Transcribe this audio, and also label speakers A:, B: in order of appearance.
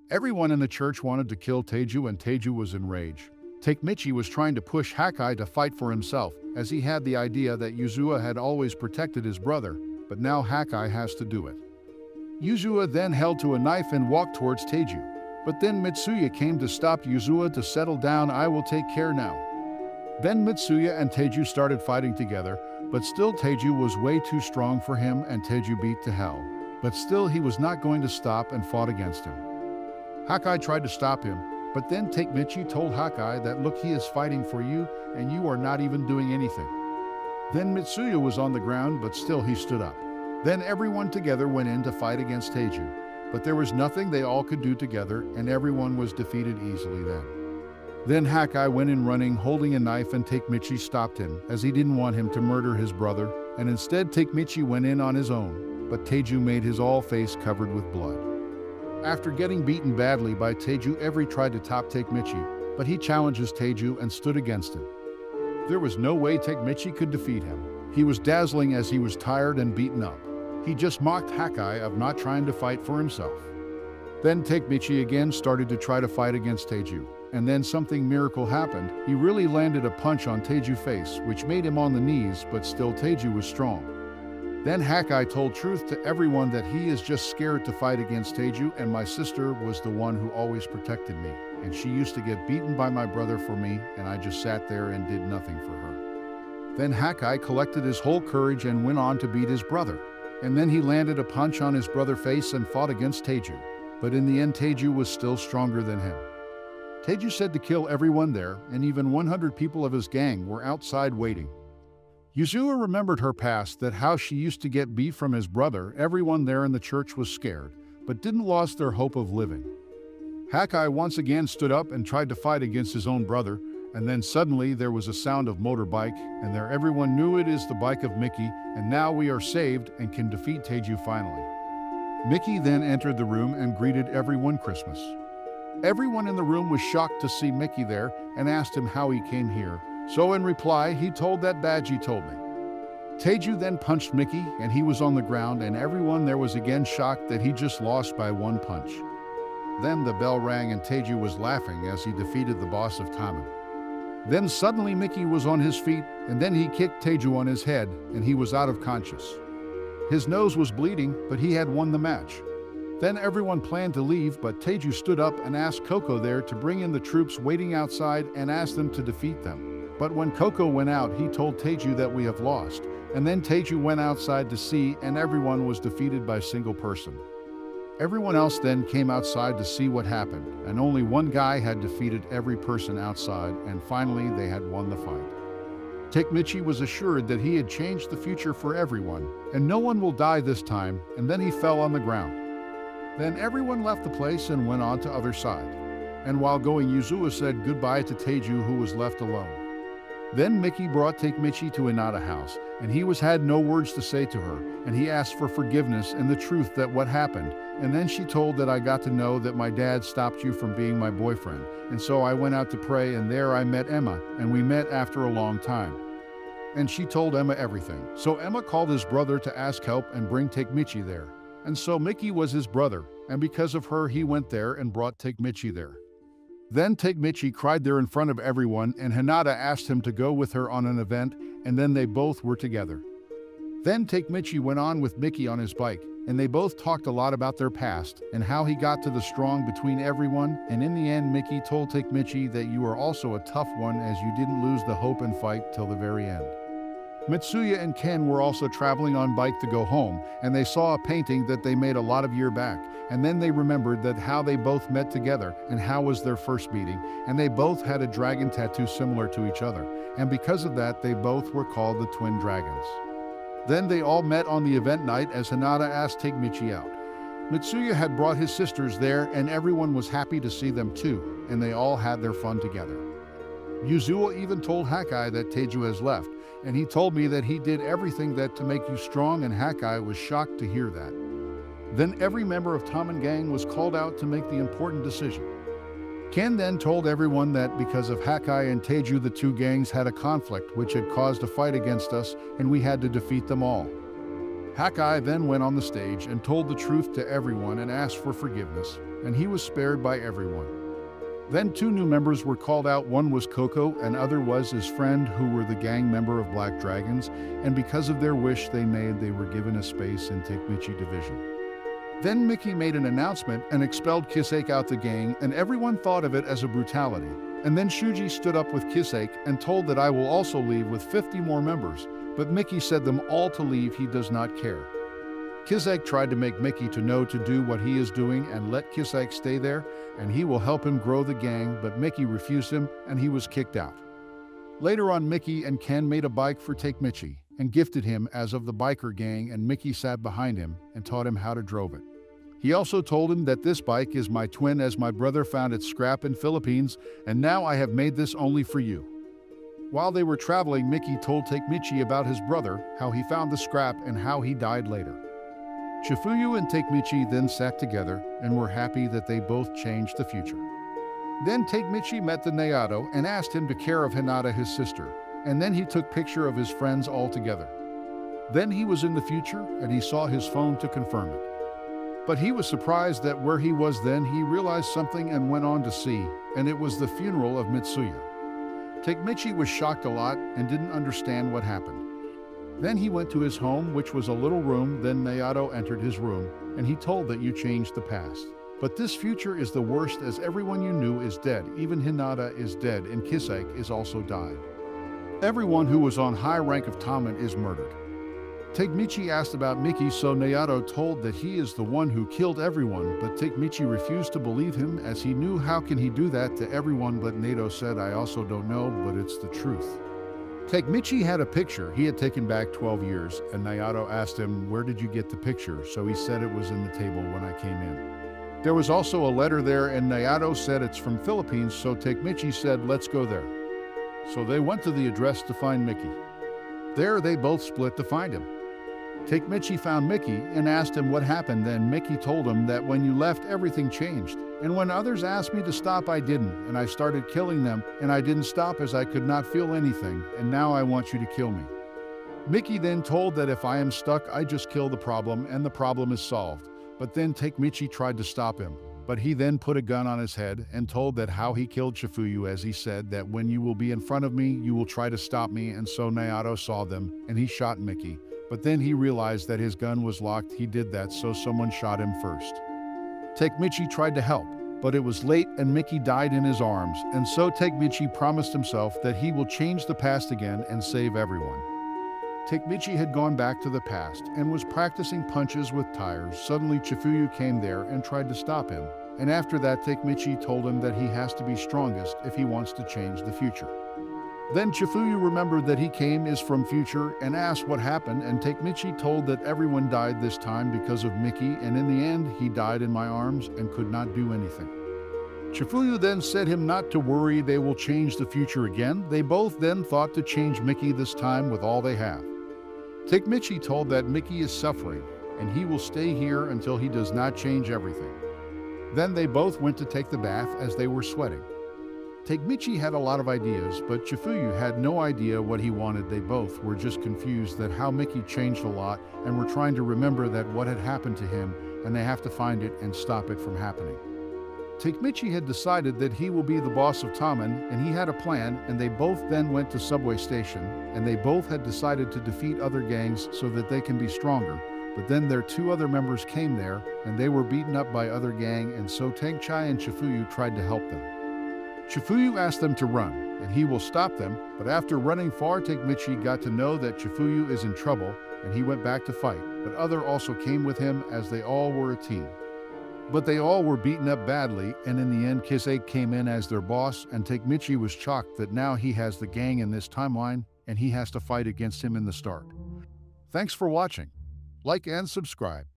A: Everyone in the church wanted to kill Teju and Teju was enraged. Takemichi was trying to push Hakai to fight for himself, as he had the idea that Yuzua had always protected his brother, but now Hakai has to do it. Yuzua then held to a knife and walked towards Teju. But then Mitsuya came to stop Yuzua to settle down. I will take care now. Then Mitsuya and Teju started fighting together, but still Teju was way too strong for him and Teju beat to hell. But still he was not going to stop and fought against him. Hakai tried to stop him, but then Takemichi told Hakai that look, he is fighting for you and you are not even doing anything. Then Mitsuya was on the ground, but still he stood up. Then everyone together went in to fight against Teju, but there was nothing they all could do together and everyone was defeated easily then. Then Hakai went in running holding a knife and Takemichi stopped him as he didn't want him to murder his brother, and instead Takemichi went in on his own, but Teju made his all face covered with blood. After getting beaten badly by Teju, Every tried to top Takemichi, but he challenges Teju and stood against him. There was no way Takemichi could defeat him. He was dazzling as he was tired and beaten up. He just mocked Hakai of not trying to fight for himself. Then Takemichi again started to try to fight against Teju, and then something miracle happened. He really landed a punch on Teju's face, which made him on the knees, but still Teju was strong. Then Hakai told truth to everyone that he is just scared to fight against Teju, and my sister was the one who always protected me, and she used to get beaten by my brother for me, and I just sat there and did nothing for her. Then Hakai collected his whole courage and went on to beat his brother. And then he landed a punch on his brother's face and fought against Teju. But in the end Teju was still stronger than him. Teju said to kill everyone there, and even 100 people of his gang were outside waiting. Yuzua remembered her past, that how she used to get beef from his brother. Everyone there in the church was scared, but didn't lose their hope of living. Hakai once again stood up and tried to fight against his own brother, and then suddenly there was a sound of motorbike, and there everyone knew it is the bike of Mickey, and now we are saved and can defeat Teju finally. Mickey then entered the room and greeted everyone Christmas. Everyone in the room was shocked to see Mickey there and asked him how he came here. So in reply, he told that Baji told me. Teju then punched Mickey and he was on the ground, and everyone there was again shocked that he just lost by one punch. Then the bell rang and Teju was laughing as he defeated the boss of Tamu. Then suddenly Mickey was on his feet, and then he kicked Teju on his head and he was out of conscious. His nose was bleeding, but he had won the match. Then everyone planned to leave, but Teju stood up and asked Coco there to bring in the troops waiting outside and asked them to defeat them. But when Coco went out, he told Teju that we have lost. And then Teju went outside to see, and everyone was defeated by a single person. Everyone else then came outside to see what happened, and only one guy had defeated every person outside, and finally they had won the fight. Takemichi was assured that he had changed the future for everyone, and no one will die this time, and then he fell on the ground. Then everyone left the place and went on to other side. And while going, Yuzua said goodbye to Teju, who was left alone. Then Mickey brought Takemichi to Hinata house, and he had no words to say to her, and he asked for forgiveness and the truth that what happened, and then she told that I got to know that my dad stopped you from being my boyfriend, and so I went out to pray, and there I met Emma, and we met after a long time. And she told Emma everything. So Emma called his brother to ask help and bring Takemichi there. And so Mickey was his brother, and because of her he went there and brought Takemichi there. Then Takemichi cried there in front of everyone, and Hinata asked him to go with her on an event, and then they both were together. Then Takemichi went on with Mickey on his bike, and they both talked a lot about their past and how he got to the strong between everyone, and in the end Mickey told Takemichi that you are also a tough one as you didn't lose the hope and fight till the very end. Mitsuya and Ken were also traveling on bike to go home, and they saw a painting that they made a lot of years back, and then they remembered that how they both met together and how was their first meeting, and they both had a dragon tattoo similar to each other, and because of that they both were called the twin dragons. Then they all met on the event night as Hinata asked Takemichi out. Mitsuya had brought his sisters there, and everyone was happy to see them too, and they all had their fun together. Yuzua even told Hakai that Teju has left, and he told me that he did everything that to make you strong, and Hakai was shocked to hear that. Then every member of Taman gang was called out to make the important decision. Ken then told everyone that because of Hakai and Teju, the two gangs had a conflict which had caused a fight against us, and we had to defeat them all. Hakai then went on the stage and told the truth to everyone and asked for forgiveness. and he was spared by everyone. Then 2 new members were called out. One was Coco and other was his friend, who were the gang member of Black Dragons, and because of their wish they made, they were given a space in Takemichi Division. Then Mickey made an announcement and expelled Kisake out the gang, and everyone thought of it as a brutality. And then Shuji stood up with Kisake and told that I will also leave with 50 more members, but Mickey said them all to leave. He does not care. Kisake tried to make Mickey to know to do what he is doing and let Kisake stay there, and he will help him grow the gang, but Mickey refused him and he was kicked out. Later on, Mickey and Ken made a bike for Takemichi and gifted him as of the biker gang, and Mickey sat behind him and taught him how to drove it. He also told him that this bike is my twin, as my brother found its scrap in Philippines, and now I have made this only for you. While they were traveling, Mickey told Takemichi about his brother, how he found the scrap and how he died later. Chifuyu and Takemichi then sat together and were happy that they both changed the future. Then Takemichi met the Naoto and asked him to care of Hinata, his sister, and then he took picture of his friends all together. Then he was in the future and he saw his phone to confirm it. But he was surprised that where he was then he realized something and went on to see, and it was the funeral of Mitsuya. Takemichi was shocked a lot and didn't understand what happened. Then he went to his home, which was a little room. Then Naoto entered his room, and he told that you changed the past. But this future is the worst, as everyone you knew is dead. Even Hinata is dead, and Kisake is also died. Everyone who was on high rank of Taman is murdered. Takemichi asked about Mickey, so Naoto told that he is the one who killed everyone, but Takemichi refused to believe him, as he knew how can he do that to everyone. But Naoto said, I also don't know, but it's the truth. Takemichi had a picture he had taken back 12 years, and Naoto asked him, where did you get the picture? So he said it was in the table when I came in. There was also a letter there, and Naoto said it's from Philippines, so Takemichi said, let's go there. So they went to the address to find Mickey. There they both split to find him. Takemichi found Mickey and asked him what happened. Then Mickey told him that when you left, everything changed. And when others asked me to stop, I didn't, and I started killing them, and I didn't stop as I could not feel anything, and now I want you to kill me. Mickey then told that if I am stuck, I just kill the problem, and the problem is solved. But then Takemichi tried to stop him, but he then put a gun on his head and told that how he killed Chifuyu, as he said that when you will be in front of me, you will try to stop me, and so Naoto saw them, and he shot Mickey. But then he realized that his gun was locked. He did that so someone shot him first. Takemichi tried to help, but it was late and Mickey died in his arms, and so Takemichi promised himself that he will change the past again and save everyone. Takemichi had gone back to the past and was practicing punches with tires. Suddenly Chifuyu came there and tried to stop him, and after that Takemichi told him that he has to be strongest if he wants to change the future. Then Chifuyu remembered that he came is from future and asked what happened, and Takemichi told that everyone died this time because of Mickey, and in the end he died in my arms and could not do anything. Chifuyu then said him not to worry, they will change the future again. They both then thought to change Mickey this time with all they have. Takemichi told that Mickey is suffering and he will stay here until he does not change everything. Then they both went to take the bath as they were sweating. Takemichi had a lot of ideas, but Chifuyu had no idea what he wanted. They both were just confused that how Mickey changed a lot and were trying to remember that what had happened to him, and they have to find it and stop it from happening. Takemichi had decided that he will be the boss of Taman, and he had a plan, and they both then went to subway station, and they both had decided to defeat other gangs so that they can be stronger. But then their 2 other members came there, and they were beaten up by other gang, and so Tangchai and Chifuyu tried to help them. Chifuyu asked them to run, and he will stop them, but after running far, Takemichi got to know that Chifuyu is in trouble, and he went back to fight, but other also came with him as they all were a team. But they all were beaten up badly, and in the end Kisake came in as their boss, and Takemichi was shocked that now he has the gang in this timeline, and he has to fight against him in the start. Thanks for watching. Like and subscribe.